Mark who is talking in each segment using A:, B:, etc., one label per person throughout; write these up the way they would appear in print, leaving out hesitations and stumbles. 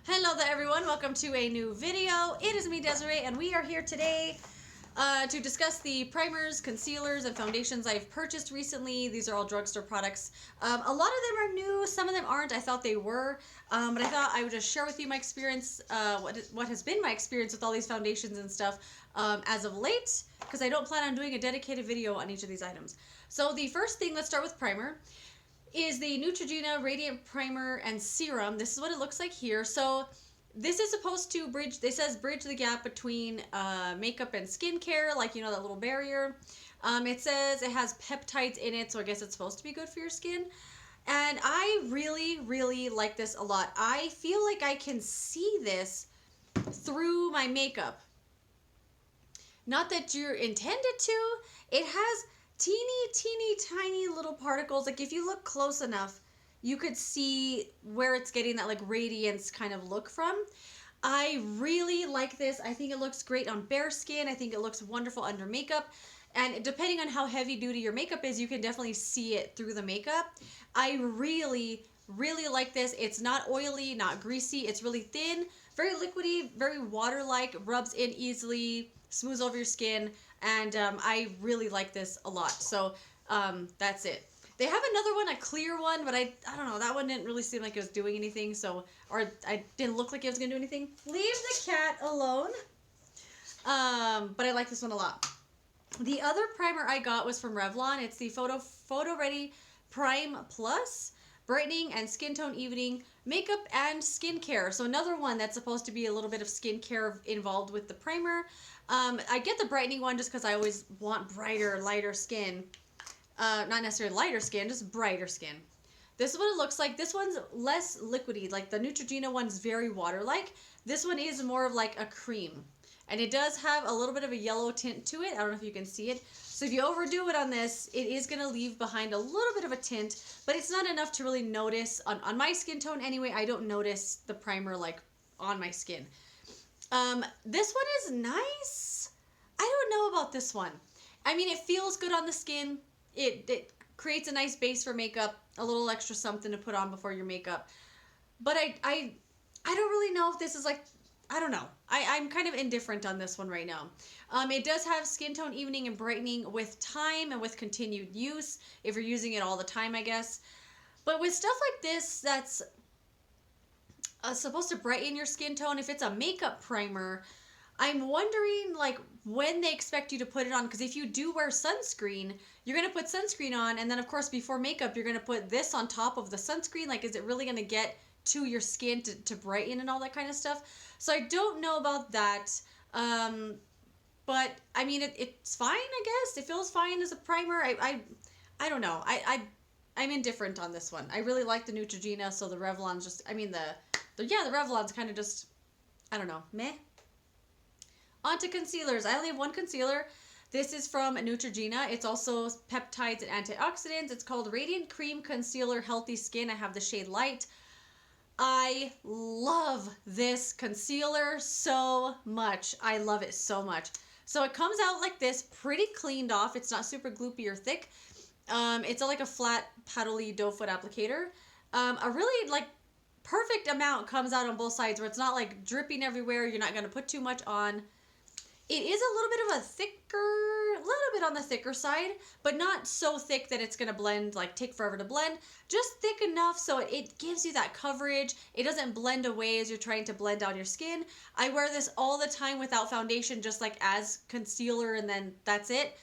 A: Hello there everyone, welcome to a new video. It is me, Desiree, and we are here today to discuss the primers, concealers, and foundations I've purchased recently. These are all drugstore products. A lot of them are new, some of them aren't. I thought they were, but I thought I would just share with you my experience, what has been my experience with all these foundations and stuff as of late, because I don't plan on doing a dedicated video on each of these items. So the first thing, let's start with primer, is the Neutrogena Radiant Primer and Serum. This is what it looks like here. So this is supposed to bridge, it says bridge the gap between makeup and skincare, like, you know, that little barrier. It says it has peptides in it, so I guess it's supposed to be good for your skin. And I really like this a lot. I feel like I can see this through my makeup. Not that you're intended to. It has teeny tiny little particles. Like if you look close enough, you could see where it's getting that like radiance kind of look from. I really like this. I think it looks great on bare skin. I think it looks wonderful under makeup. And depending on how heavy duty your makeup is, you can definitely see it through the makeup. I really like this. It's not oily, not greasy. It's really thin, very liquidy, very water-like, rubs in easily, smooths over your skin, and I really like this a lot. So that's it. They have another one, a clear one, but I don't know, that one didn't really seem like it was doing anything, so, or I didn't look like it was gonna do anything. Leave the cat alone. But I like this one a lot. The other primer I got was from Revlon. It's the Photo Ready Prime Plus brightening and skin tone evening makeup and skincare. So another one that's supposed to be a little bit of skincare involved with the primer. I get the brightening one just because I always want brighter, lighter skin. Not necessarily lighter skin, just brighter skin. This is what it looks like. This one's less liquidy. Like the Neutrogena one's very water-like. This one is more of like a cream. And it does have a little bit of a yellow tint to it. I don't know if you can see it. So if you overdo it on this, it is going to leave behind a little bit of a tint, but it's not enough to really notice. On my skin tone anyway, I don't notice the primer like on my skin. This one is nice. I don't know about this one. I mean, it feels good on the skin. It creates a nice base for makeup, a little extra something to put on before your makeup. But I don't really know if this is like, I don't know. I'm kind of indifferent on this one right now. It does have skin tone evening and brightening with time and with continued use, if you're using it all the time, I guess. But with stuff like this that's supposed to brighten your skin tone, if it's a makeup primer, I'm wondering like when they expect you to put it on, because if you do wear sunscreen, you're going to put sunscreen on, and then of course before makeup you're going to put this on top of the sunscreen. Like, is it really going to get to your skin to brighten and all that kind of stuff? So I don't know about that. But I mean, it's fine, I guess. It feels fine as a primer. I don't know. I'm indifferent on this one. I really like the Neutrogena, so the Revlon's just, I mean, the Revlon's kind of just, I don't know, meh. On to concealers. I only have one concealer. This is from Neutrogena. It's also peptides and antioxidants. It's called Radiant Cream Concealer Healthy Skin. I have the shade Light. I love this concealer so much. I love it so much. So it comes out like this, pretty cleaned off. It's not super gloopy or thick. It's like a flat, paddly doe foot applicator. A really like perfect amount comes out on both sides where it's not like dripping everywhere. You're not going to put too much on. It is a little bit of a little bit on the thicker side, but not so thick that it's going to blend, like take forever to blend. Just thick enough so it gives you that coverage. It doesn't blend away as you're trying to blend out your skin. I wear this all the time without foundation, just like as concealer, and then that's it.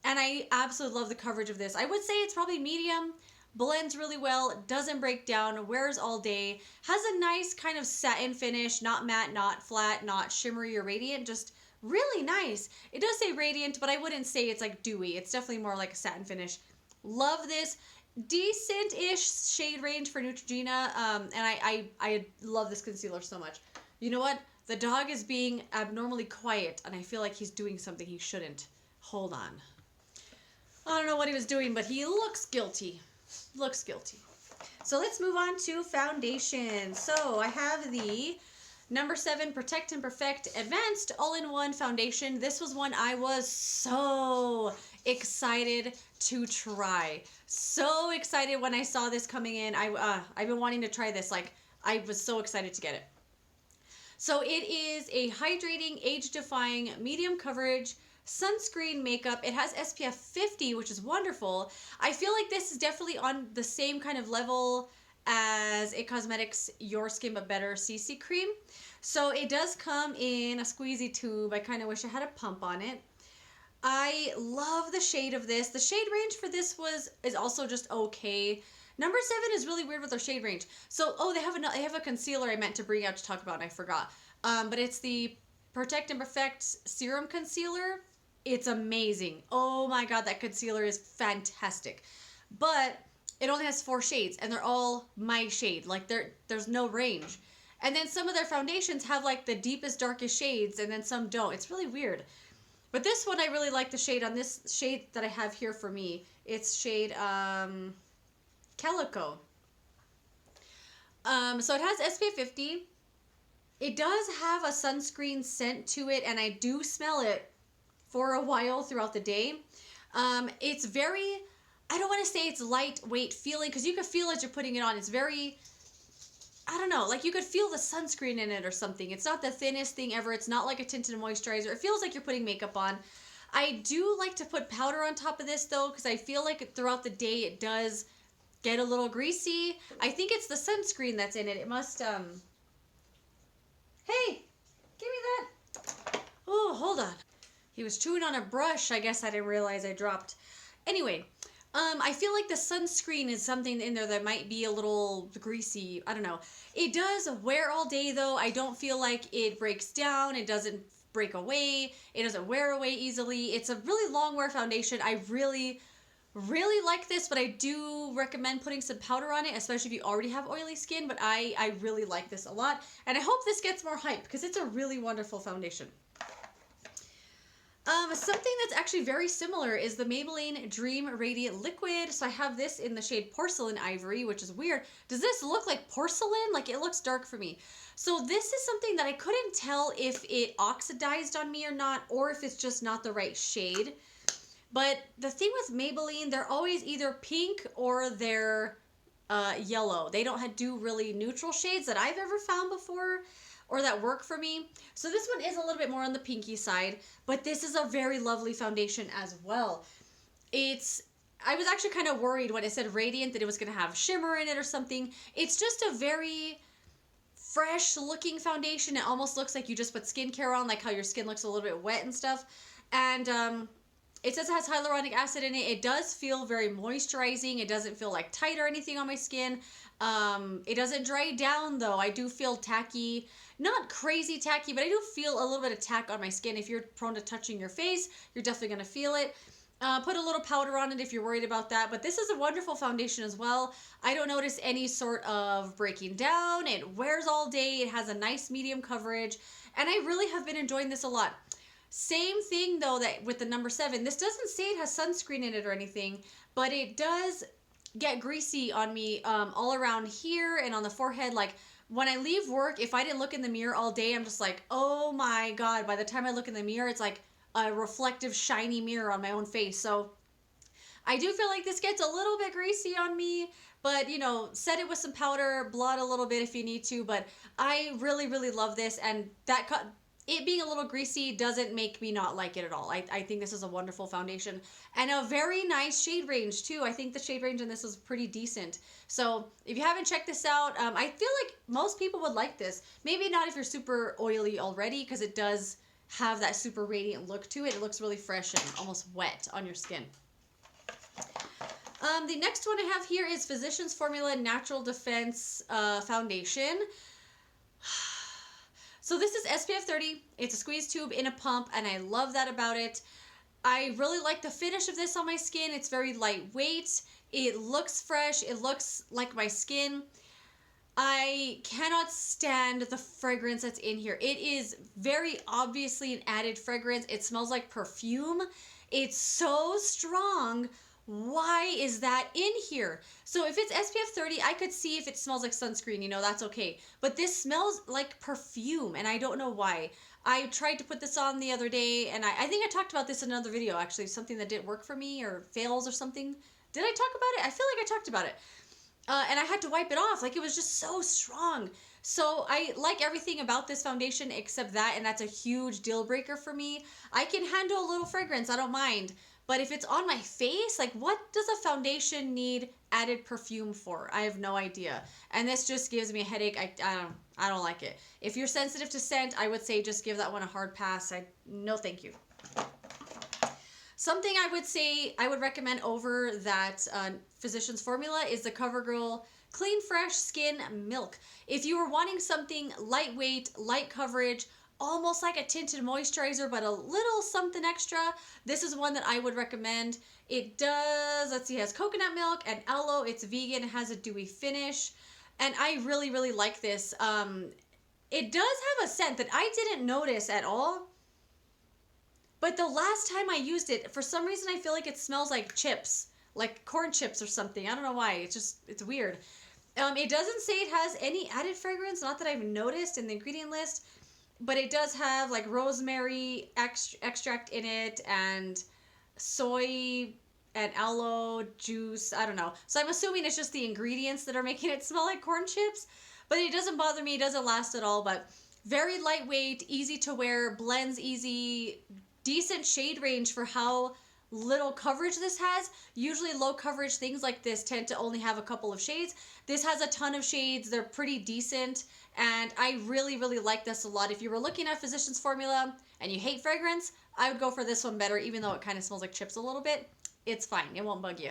A: And I absolutely love the coverage of this. I would say it's probably medium, blends really well, doesn't break down, wears all day, has a nice kind of satin finish, not matte, not flat, not shimmery or radiant, just really nice. It does say radiant, but I wouldn't say it's like dewy. It's definitely more like a satin finish. Love this. Decent-ish shade range for Neutrogena, and I love this concealer so much. You know what? The dog is being abnormally quiet, and I feel like he's doing something he shouldn't. Hold on. I don't know what he was doing, but he looks guilty. Looks guilty. So let's move on to foundation. So I have the Number 7, Protect and Perfect Advanced All-in-One Foundation. This was one I was so excited to try. So excited when I saw this coming in. I've been wanting to try this. Like, I was so excited to get it. So it is a hydrating, age-defying, medium coverage sunscreen makeup. It has SPF 50, which is wonderful. I feel like this is definitely on the same kind of level as a Cosmetics Your Skin But Better CC cream. So it does come in a squeezy tube. I kind of wish I had a pump on it. I love the shade of this. The shade range for this is also just okay. Number 7 is really weird with their shade range. So, oh, they have a concealer I meant to bring out to talk about and I forgot. But it's the Protect and Perfect Serum Concealer. It's amazing. Oh my god, that concealer is fantastic. But it only has 4 shades and they're all my shade. Like there's no range. And then some of their foundations have like the deepest, darkest shades and then some don't. It's really weird. But this one, I really like the shade on this shade that I have here for me. It's shade Calico. So it has SPF 50. It does have a sunscreen scent to it, and I do smell it for a while throughout the day. It's very, I don't want to say it's lightweight feeling, because you can feel as you're putting it on. It's very, I don't know, like you could feel the sunscreen in it or something. It's not the thinnest thing ever. It's not like a tinted moisturizer. It feels like you're putting makeup on. I do like to put powder on top of this though, because I feel like throughout the day it does get a little greasy. I think it's the sunscreen that's in it. It must, hey, give me that. Oh, hold on. He was chewing on a brush. I guess I didn't realize I dropped. Anyway, I feel like the sunscreen is something in there that might be a little greasy. I don't know. It does wear all day though. I don't feel like it breaks down. It doesn't break away. It doesn't wear away easily. It's a really long wear foundation. I really like this, but I do recommend putting some powder on it, especially if you already have oily skin. But I really like this a lot, and I hope this gets more hype because it's a really wonderful foundation. Something that's actually very similar is the Maybelline Dream Radiant Liquid. So I have this in the shade Porcelain Ivory, which is weird. Does this look like porcelain? Like it looks dark for me. So this is something that I couldn't tell if it oxidized on me or not, or if it's just not the right shade. But the thing with Maybelline, they're always either pink or they're yellow. They don't do really neutral shades that I've ever found before or that work for me. So this one is a little bit more on the pinky side, but this is a very lovely foundation as well. I was actually kind of worried when it said Radiant that it was going to have shimmer in it or something. It's just a very fresh looking foundation. It almost looks like you just put skincare on, like how your skin looks a little bit wet and stuff. And it says it has hyaluronic acid in it. It does feel very moisturizing. It doesn't feel like tight or anything on my skin. It doesn't dry down though. I do feel tacky. Not crazy tacky, but I do feel a little bit of tack on my skin. If you're prone to touching your face, you're definitely going to feel it. Put a little powder on it if you're worried about that. But this is a wonderful foundation as well. I don't notice any sort of breaking down. It wears all day. It has a nice medium coverage. And I really have been enjoying this a lot. Same thing though that with the number 7. This doesn't say it has sunscreen in it or anything, but it does get greasy on me all around here and on the forehead. Like when I leave work, if I didn't look in the mirror all day, I'm just like, oh my god. By the time I look in the mirror, it's like a reflective shiny mirror on my own face. So I do feel like this gets a little bit greasy on me, but you know, set it with some powder, blot a little bit if you need to. But I really love this, and it being a little greasy doesn't make me not like it at all. I think this is a wonderful foundation and a very nice shade range too. I think the shade range in this is pretty decent. So if you haven't checked this out, I feel like most people would like this. Maybe not if you're super oily already, because it does have that super radiant look to it. It looks really fresh and almost wet on your skin. The next one I have here is Physicians Formula Natural Defense Foundation. So this is SPF 30. It's a squeeze tube in a pump, and I love that about it. I really like the finish of this on my skin. It's very lightweight. It looks fresh. It looks like my skin. I cannot stand the fragrance that's in here. It is very obviously an added fragrance. It smells like perfume. It's so strong. Why is that in here? So if it's SPF 30, I could see if it smells like sunscreen, you know, that's okay. But this smells like perfume, and I don't know why. I tried to put this on the other day, and I think I talked about this in another video, actually, something that didn't work for me or fails or something. Did I talk about it? I feel like I talked about it. And I had to wipe it off. Like, it was just so strong. So I like everything about this foundation except that, and that's a huge deal breaker for me. I can handle a little fragrance, I don't mind. But if it's on my face, like what does a foundation need added perfume for? I have no idea. And this just gives me a headache. I don't like it. If you're sensitive to scent, I would say just give that one a hard pass. No thank you. Something I would say I would recommend over that Physicians Formula is the CoverGirl Clean Fresh Skin Milk. If you were wanting something lightweight, light coverage, almost like a tinted moisturizer, but a little something extra, this is one that I would recommend. It does, let's see, it has coconut milk and aloe. It's vegan, it has a dewy finish, and I really, really like this. It does have a scent that I didn't notice at all, but the last time I used it, for some reason I feel like it smells like chips, like corn chips or something. I don't know why, it's weird. It doesn't say it has any added fragrance, not that I've noticed in the ingredient list, but it does have like rosemary extract in it and soy and aloe juice. I don't know. So I'm assuming it's just the ingredients that are making it smell like corn chips, but it doesn't bother me. It doesn't last at all, but very lightweight, easy to wear, blends easy, decent shade range for how little coverage this has. Usually low coverage things like this tend to only have a couple of shades. This has a ton of shades. They're pretty decent, and I really, really like this a lot. If you were looking at Physicians Formula and you hate fragrance, I would go for this one better, even though it kind of smells like chips a little bit. It's fine. It won't bug you.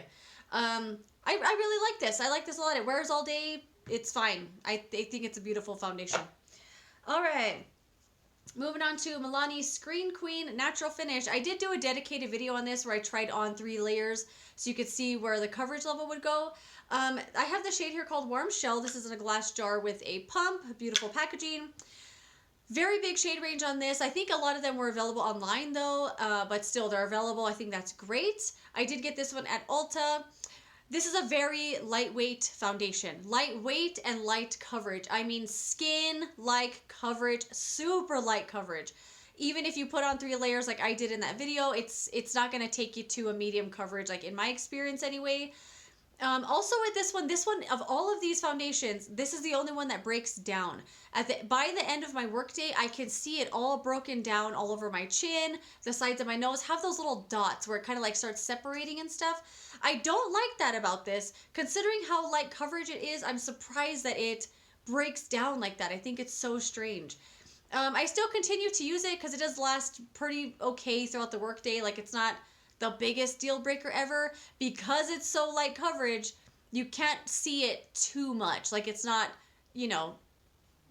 A: I really like this. I like this a lot. It wears all day. It's fine. I think it's a beautiful foundation. All right. Moving on to Milani Screen Queen Natural Finish. I did do a dedicated video on this where I tried on 3 layers so you could see where the coverage level would go. I have the shade here called Warm Shell. This is in a glass jar with a pump, beautiful packaging. Very big shade range on this. I think a lot of them were available online though, but still they're available. I think that's great. I did get this one at Ulta. This is a very lightweight foundation. Lightweight and light coverage. I mean skin-like coverage, super light coverage. Even if you put on 3 layers like I did in that video, it's not going to take you to a medium coverage, like in my experience anyway. Also with this one, of all of these foundations, this is the only one that breaks down. By the end of my workday, I can see it all broken down all over my chin, the sides of my nose, have those little dots where it kind of like starts separating and stuff. I don't like that about this. Considering how light coverage it is, I'm surprised that it breaks down like that. I think it's so strange. I still continue to use it because it does last pretty okay throughout the workday. Like it's not the biggest deal breaker ever. Because it's so light coverage, you can't see it too much. Like it's not, you know,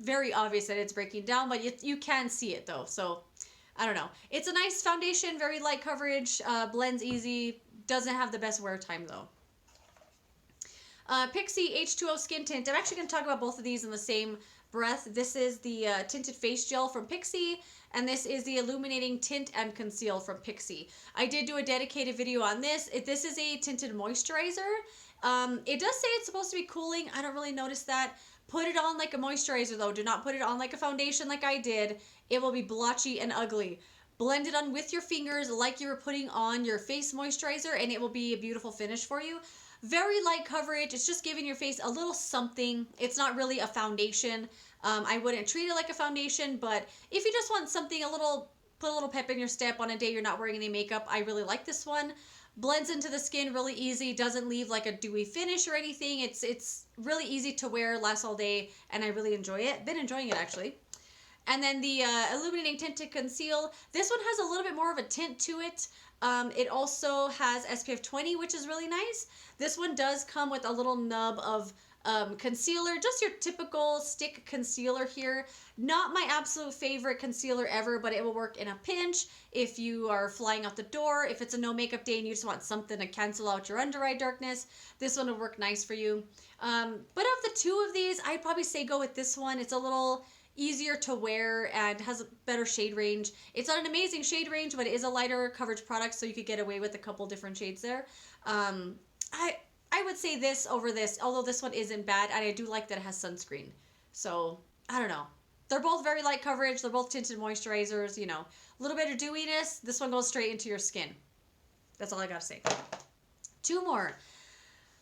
A: very obvious that it's breaking down, but you can see it though. So I don't know. It's a nice foundation, very light coverage, blends easy, doesn't have the best wear time though. Pixi H2O Skin Tint. I'm actually going to talk about both of these in the same breath. This is the tinted face gel from Pixi, and this is the illuminating tint and conceal from Pixi. I did do a dedicated video on this. This is a tinted moisturizer. It does say it's supposed to be cooling. I don't really notice that. Put it on like a moisturizer though. Do not put it on like a foundation like I did. It will be blotchy and ugly. Blend it on with your fingers like you were putting on your face moisturizer, and it will be a beautiful finish for you. Very light coverage. It's just giving your face a little something. It's not really a foundation. I wouldn't treat it like a foundation, but if you just want something, put a little pep in your step on a day you're not wearing any makeup, I really like this one. Blends into the skin really easy. Doesn't leave like a dewy finish or anything. It's really easy to wear, lasts all day, and I really enjoy it. Been enjoying it actually. And then the illuminating tint to conceal. This one has a little bit more of a tint to it. It also has SPF 20, which is really nice. This one does come with a little nub of concealer, just your typical stick concealer here. Not my absolute favorite concealer ever, but it will work in a pinch if you are flying out the door. If it's a no makeup day and you just want something to cancel out your under eye darkness, this one will work nice for you. But of the two of these, I'd probably say go with this one. It's a little easier to wear and has a better shade range. It's not an amazing shade range, but it is a lighter coverage product, so you could get away with a couple different shades there. I would say this over this, although this one isn't bad, and I do like that it has sunscreen. So, I don't know. They're both very light coverage. They're both tinted moisturizers, you know. A little bit of dewiness. This one goes straight into your skin. That's all I gotta say. 2 more.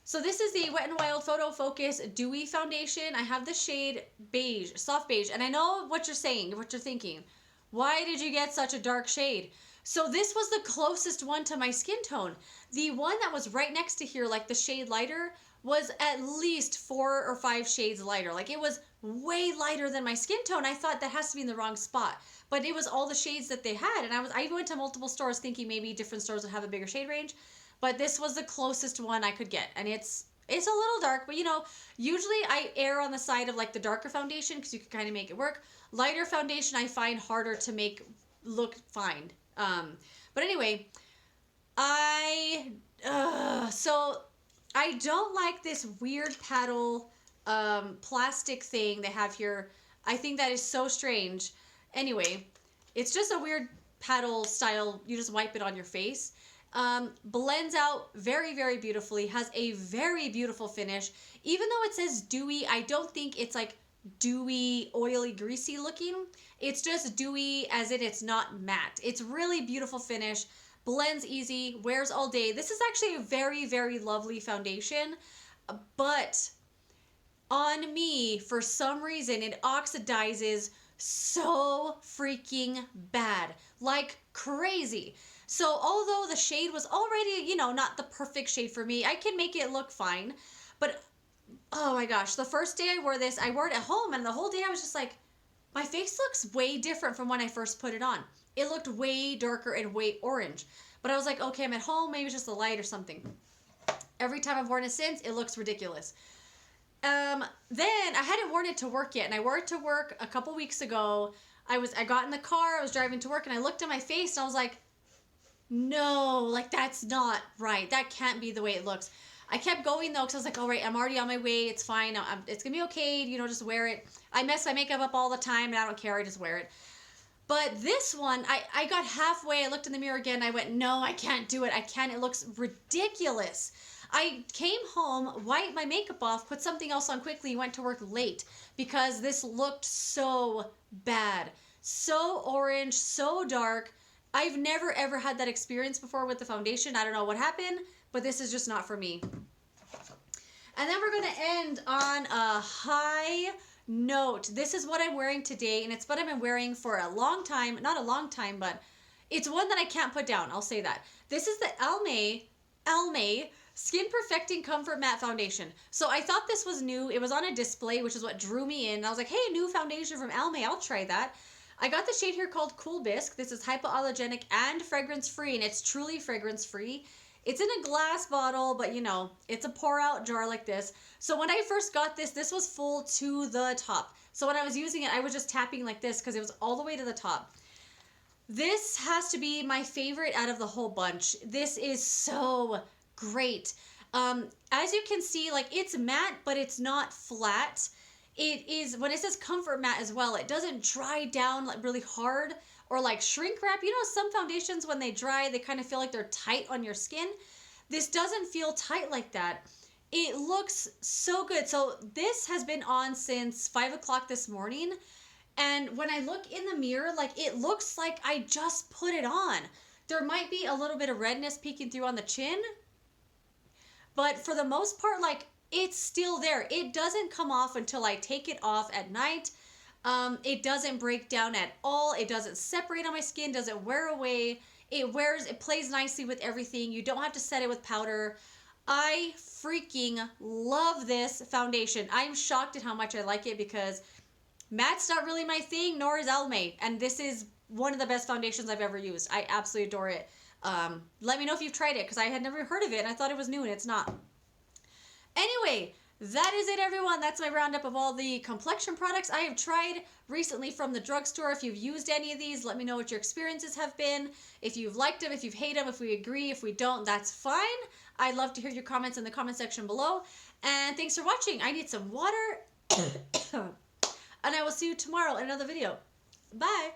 A: So this is the Wet n Wild Photo Focus Dewy Foundation. I have the shade beige, soft beige. And I know what you're saying, what you're thinking. Why did you get such a dark shade? So this was the closest one to my skin tone. The one that was right next to here, like the shade lighter, was at least 4 or 5 shades lighter. Like it was way lighter than my skin tone. I thought that has to be in the wrong spot. But it was all the shades that they had. And I went to multiple stores thinking maybe different stores would have a bigger shade range. But this was the closest one I could get. And it's a little dark, but you know, usually I err on the side of like the darker foundation because you can kind of make it work. Lighter foundation I find harder to make look fine. But anyway, so I don't like this weird paddle plastic thing they have here. I think that is so strange. Anyway, it's just a weird paddle style. You just wipe it on your face. Blends out very, very beautifully, has a very beautiful finish. Even though it says dewy, I don't think it's like dewy, oily, greasy looking. It's just dewy as in it's not matte. It's really beautiful finish, blends easy, wears all day. This is actually a very, very lovely foundation, but on me, for some reason, it oxidizes so freaking bad, like crazy. So although the shade was already, you know, not the perfect shade for me, I can make it look fine. But oh my gosh, the first day I wore this, I wore it at home, and the whole day I was just like, my face looks way different from when I first put it on. It looked way darker and way orange. But I was like, okay, I'm at home, maybe it's just the light or something. Every time I've worn it since, it looks ridiculous. Then I hadn't worn it to work yet, and I wore it to work a couple weeks ago. I got in the car, I was driving to work, and I looked at my face, and I was like, no, like that's not right. That can't be the way it looks. I kept going though, because I was like, all right, I'm already on my way. It's fine. It's going to be okay. You know, just wear it. I mess my makeup up all the time, and I don't care. I just wear it. But this one, I got halfway. I looked in the mirror again. I went, no, I can't do it. I can't. It looks ridiculous. I came home, wiped my makeup off, put something else on quickly, went to work late because this looked so bad. So orange, so dark. I've never ever had that experience before with the foundation. I don't know what happened, but this is just not for me. And then we're going to end on a high note. This is what I'm wearing today, and it's what I've been wearing for a long time. Not a long time, but it's one that I can't put down. I'll say that. This is the Almay Skin Perfecting Comfort Matte Foundation. So I thought this was new. It was on a display, which is what drew me in. And I was like, hey, new foundation from Almay. I'll try that. I got the shade here called Cool Bisque. This is hypoallergenic and fragrance-free, and it's truly fragrance-free. It's in a glass bottle, but you know, it's a pour-out jar like this. So when I first got this, this was full to the top. So when I was using it, I was just tapping like this because it was all the way to the top. This has to be my favorite out of the whole bunch. This is so great. As you can see, like it's matte, but it's not flat. It is, when it says comfort matte as well, it doesn't dry down like really hard or like shrink wrap. You know, some foundations when they dry, they kind of feel like they're tight on your skin. This doesn't feel tight like that. It looks so good. So this has been on since 5 o'clock this morning. And when I look in the mirror, like it looks like I just put it on. There might be a little bit of redness peeking through on the chin, but for the most part, like it's still there. It doesn't come off until I take it off at night. It doesn't break down at all. It doesn't separate on my skin, doesn't wear away. It plays nicely with everything. You don't have to set it with powder. I freaking love this foundation. I'm shocked at how much I like it because matte's not really my thing, nor is Almay. And this is one of the best foundations I've ever used. I absolutely adore it. Let me know if you've tried it because I had never heard of it and I thought it was new and it's not. Anyway, that is it, everyone. That's my roundup of all the complexion products I have tried recently from the drugstore. If you've used any of these, let me know what your experiences have been. If you've liked them, if you've hated them, if we agree, if we don't, that's fine. I'd love to hear your comments in the comment section below. And thanks for watching. I need some water. And I will see you tomorrow in another video. Bye.